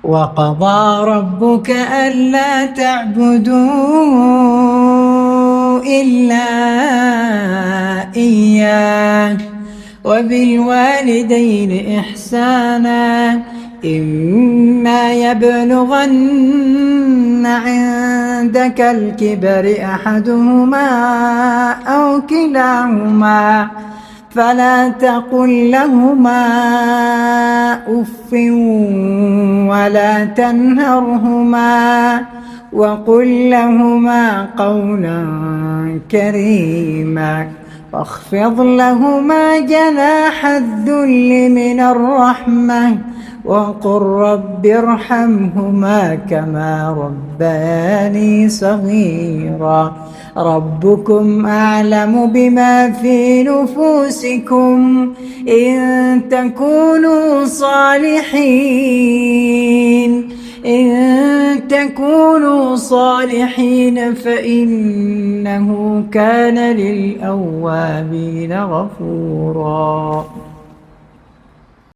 وقضى ربك ألا تعبدوا إلا إياه وبالوالدين إحسانا إما يبلغن عندك الكبر أحدهما أو كلاهما فلا تقل لهما أف ولا تنهرهما وقل لهما قولا كريما واخفض لهما جناح الذل من الرحمة وقل رب ارحمهما كما ربياني صغيرا ربكم أعلم بما في نفوسكم إن تكونوا صالحين فإنه كان للأوابين غفورا.